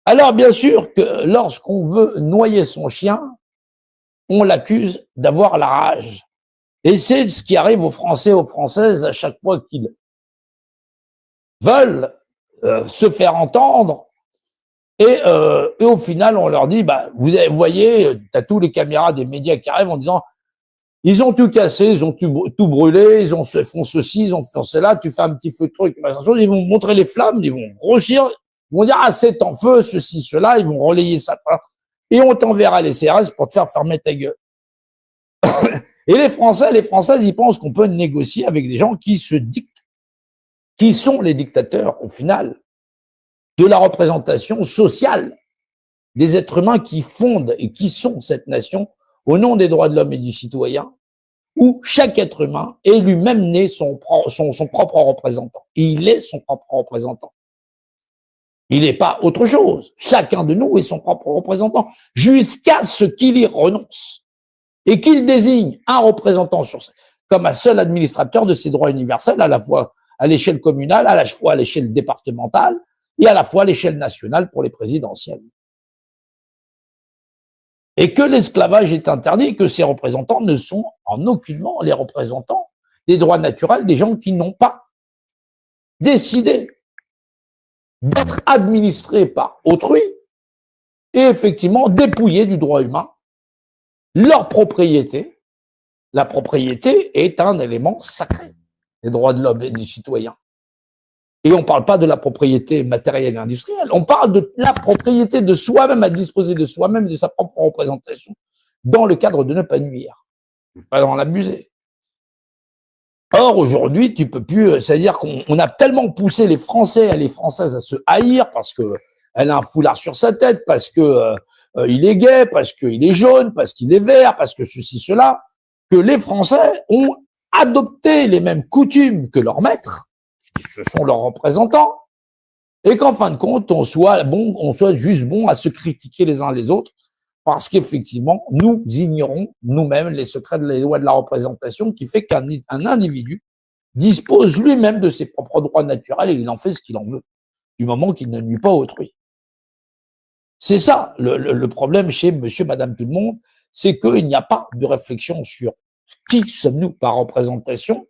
Alors, bien sûr que lorsqu'on veut noyer son chien, on l'accuse d'avoir la rage. Et c'est ce qui arrive aux Français, aux Françaises, à chaque fois qu'ils veulent se faire entendre. Et au final, on leur dit, bah, vous voyez, tu as tous les caméras des médias qui arrivent en disant, ils ont tout cassé, ils ont tout brûlé, ils ont font ceci, ils ont fait cela, tu fais un petit feu de truc, ils vont montrer les flammes, ils vont grossir, ils vont dire, ah, c'est en feu, ceci, cela, ils vont relayer ça, et on t'enverra les CRS pour te faire fermer ta gueule. Et les Français, les Françaises, ils pensent qu'on peut négocier avec des gens qui se dictent, qui sont les dictateurs, au final, de la représentation sociale des êtres humains qui fondent et qui sont cette nation au nom des droits de l'homme et du citoyen, où chaque être humain est lui-même né son propre représentant. Et il est son propre représentant. Il n'est pas autre chose. Chacun de nous est son propre représentant, jusqu'à ce qu'il y renonce et qu'il désigne un représentant comme un seul administrateur de ses droits universels, à la fois à l'échelle communale, à la fois à l'échelle départementale et à la fois à l'échelle nationale pour les présidentielles. Et que l'esclavage est interdit, que ces représentants ne sont en aucunement les représentants des droits naturels des gens qui n'ont pas décidé d'être administrés par autrui et effectivement dépouillés du droit humain, leur propriété. La propriété est un élément sacré des droits de l'homme et du citoyen. Et on ne parle pas de la propriété matérielle et industrielle, on parle de la propriété de soi-même, à disposer de soi-même, de sa propre représentation, dans le cadre de ne pas nuire, pas en abuser. Or, aujourd'hui, tu peux plus, c'est-à-dire qu'on a tellement poussé les Français et les Françaises à se haïr parce qu'elle a un foulard sur sa tête, parce que il est gay, parce qu'il est jaune, parce qu'il est vert, parce que ceci, cela, que les Français ont adopté les mêmes coutumes que leurs maîtres, ce sont leurs représentants, et qu'en fin de compte, on soit juste bon à se critiquer les uns les autres, parce qu'effectivement, nous ignorons nous-mêmes les secrets de la loi de la représentation qui fait qu'un individu dispose lui-même de ses propres droits naturels et il en fait ce qu'il en veut, du moment qu'il ne nuit pas autrui. C'est ça le problème chez monsieur, madame, tout le monde, c'est qu'il n'y a pas de réflexion sur qui sommes-nous par représentation,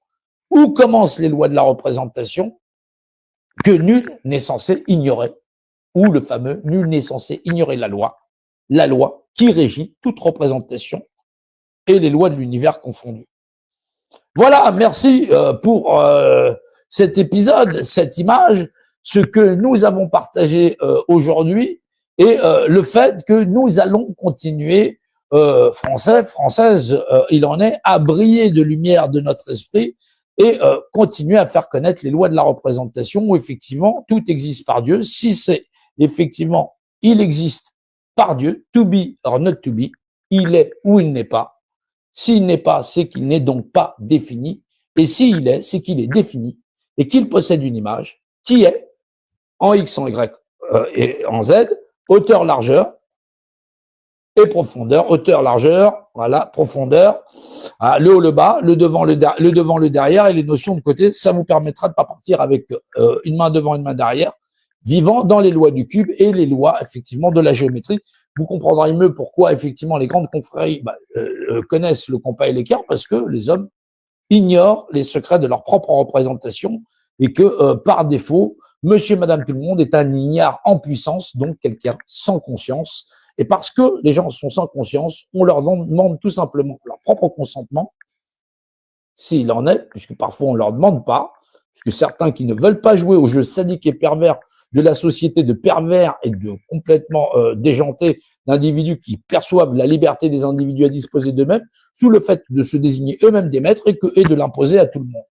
où commencent les lois de la représentation, que nul n'est censé ignorer, ou le fameux nul n'est censé ignorer la loi qui régit toute représentation et les lois de l'univers confondus. Voilà, merci pour cet épisode, cette image, ce que nous avons partagé aujourd'hui et le fait que nous allons continuer, Français, Françaises, il en est, à briller de lumière de notre esprit et continuer à faire connaître les lois de la représentation où effectivement tout existe par Dieu. Si c'est effectivement, il existe par Dieu, to be or not to be, il est ou il n'est pas. S'il n'est pas, c'est qu'il n'est donc pas défini. Et s'il est, c'est qu'il est défini et qu'il possède une image qui est en X, en Y et en Z, hauteur, largeur et profondeur. Hauteur, largeur, voilà, profondeur, le haut, le bas, le devant, le derrière et les notions de côté. Ça vous permettra de ne pas partir avec une main devant, une main derrière, vivant dans les lois du cube et les lois, effectivement, de la géométrie. Vous comprendrez mieux pourquoi, effectivement, les grandes confréries connaissent le compas et l'équerre, parce que les hommes ignorent les secrets de leur propre représentation et que, par défaut, monsieur, madame, tout le monde est un ignare en puissance, donc quelqu'un sans conscience. Et parce que les gens sont sans conscience, on leur demande tout simplement leur propre consentement, s'il en est, puisque parfois on ne leur demande pas, puisque certains qui ne veulent pas jouer au jeu sadique et pervers de la société de pervers et de complètement déjantés d'individus qui perçoivent la liberté des individus à disposer d'eux-mêmes sous le fait de se désigner eux-mêmes des maîtres et de l'imposer à tout le monde.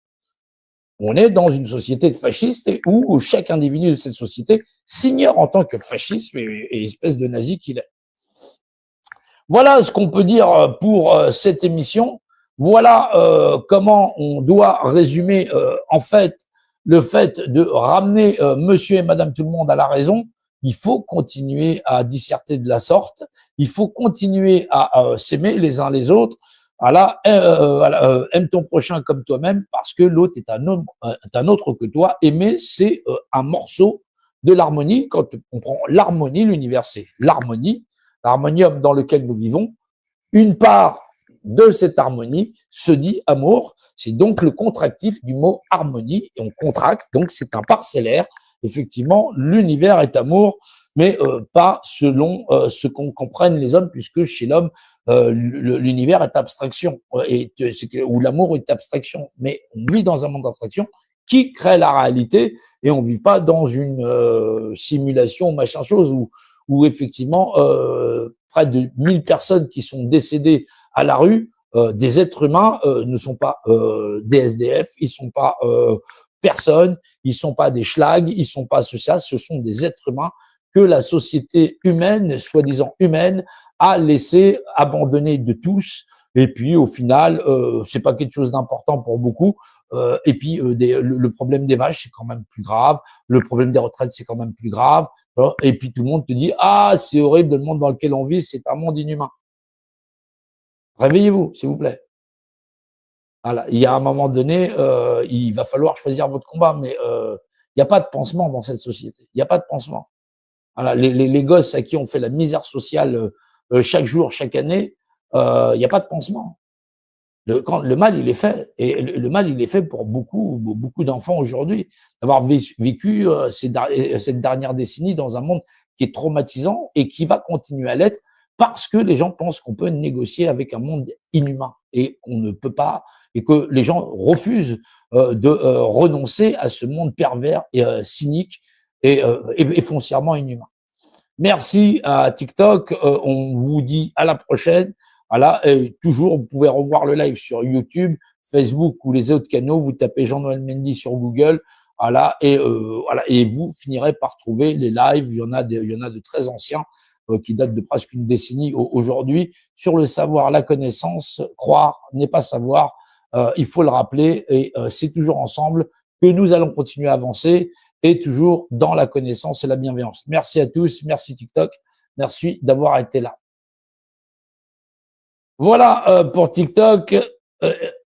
On est dans une société de fascistes où chaque individu de cette société s'ignore en tant que fasciste et espèce de nazi qu'il est. Voilà ce qu'on peut dire pour cette émission. Voilà comment on doit résumer en fait le fait de ramener monsieur et madame tout le monde à la raison. Il faut continuer à disserter de la sorte. Il faut continuer à s'aimer les uns les autres. Voilà, aime ton prochain comme toi-même parce que l'autre est un autre que toi. Aimer, c'est un morceau de l'harmonie. Quand on prend l'harmonie, l'univers c'est l'harmonie, l'harmonium dans lequel nous vivons. Une part de cette harmonie se dit amour. C'est donc le contractif du mot harmonie et on contracte, donc c'est un parcellaire. Effectivement, l'univers est amour, mais pas selon ce qu'on comprenne les hommes, puisque chez l'homme, l'univers est abstraction, ou l'amour est abstraction. Mais on vit dans un monde d'abstraction qui crée la réalité et on vit pas dans une simulation, machin chose, où effectivement, près de 1000 personnes qui sont décédées à la rue, des êtres humains ne sont pas des SDF, ils sont pas personnes, ils sont pas des schlags, ils sont pas ça, ce sont des êtres humains que la société humaine, soi-disant humaine, a laissé abandonner de tous. Et puis au final, c'est pas quelque chose d'important pour beaucoup. Et puis le problème des vaches, c'est quand même plus grave. Le problème des retraites, c'est quand même plus grave. Et puis tout le monde te dit ah c'est horrible, le monde dans lequel on vit, c'est un monde inhumain. Réveillez-vous, s'il vous plaît. Voilà. Il y a un moment donné, il va falloir choisir votre combat, mais il n'y a pas de pansement dans cette société. Il n'y a pas de pansement. Voilà. Les gosses à qui on fait la misère sociale chaque jour, chaque année, il n'y a pas de pansement. Le mal, il est fait. Et le mal, il est fait pour beaucoup d'enfants aujourd'hui. D'avoir vécu cette dernière décennie dans un monde qui est traumatisant et qui va continuer à l'être parce que les gens pensent qu'on peut négocier avec un monde inhumain et qu'on ne peut pas, et que les gens refusent de renoncer à ce monde pervers et cynique et foncièrement inhumain. Merci à TikTok. On vous dit à la prochaine. Voilà. Et toujours, vous pouvez revoir le live sur YouTube, Facebook ou les autres canaux. Vous tapez Jean-Noël Mendy sur Google. Voilà. Voilà. Et vous finirez par trouver les lives. Il y en a de très anciens qui datent de presque une décennie aujourd'hui. Sur le savoir, la connaissance, croire n'est pas savoir. Il faut le rappeler. Et c'est toujours ensemble que nous allons continuer à avancer. Et toujours dans la connaissance et la bienveillance. Merci à tous, merci TikTok, merci d'avoir été là. Voilà pour TikTok.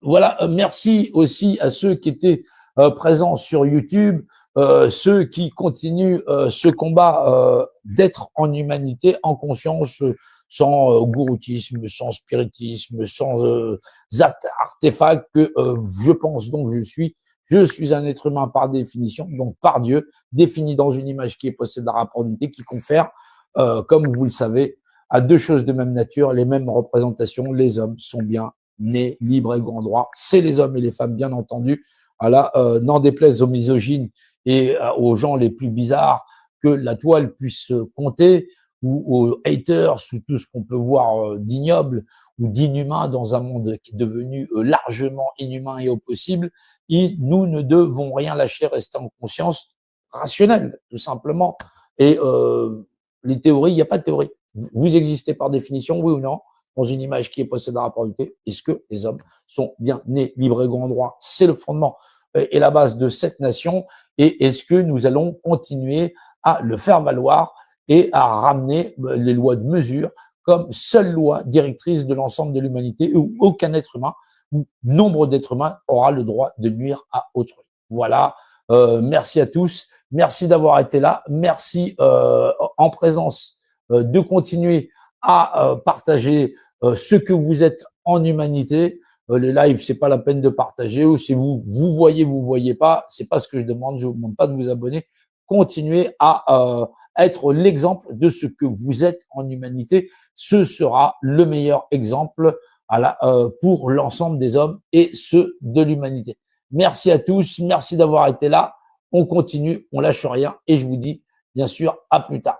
Voilà, merci aussi à ceux qui étaient présents sur YouTube, ceux qui continuent ce combat d'être en humanité, en conscience, sans gouroutisme, sans spiritisme, sans artefacts que je pense donc je suis. Je suis un être humain par définition, donc par Dieu, défini dans une image qui est possédée d'un rapport d'unité, qui confère, comme vous le savez, à deux choses de même nature, les mêmes représentations. Les hommes sont bien nés, libres et grand droit. C'est les hommes et les femmes, bien entendu. Voilà, n'en déplaise aux misogynes et aux gens les plus bizarres que la toile puisse compter, ou aux haters, ou tout ce qu'on peut voir d'ignoble ou d'inhumain dans un monde qui est devenu largement inhumain et au possible. Et nous ne devons rien lâcher, rester en conscience rationnelle, tout simplement. Et les théories, il n'y a pas de théorie. Vous existez par définition, oui ou non, dans une image qui est possédée à rapport d'unité. Est-ce que les hommes sont bien nés, libres et grand droit? C'est le fondement et la base de cette nation. Et est-ce que nous allons continuer à le faire valoir et à ramener les lois de mesure comme seule loi directrice de l'ensemble de l'humanité, où aucun être humain ou nombre d'êtres humains aura le droit de nuire à autrui. Voilà. Merci à tous. Merci d'avoir été là. Merci en présence de continuer à partager ce que vous êtes en humanité. Les lives, c'est pas la peine de partager. Ou si vous voyez pas, c'est pas ce que je demande. Je vous demande pas de vous abonner. Continuez à être l'exemple de ce que vous êtes en humanité. Ce sera le meilleur exemple pour l'ensemble des hommes et ceux de l'humanité. Merci à tous. Merci d'avoir été là. On continue, on lâche rien et je vous dis bien sûr à plus tard.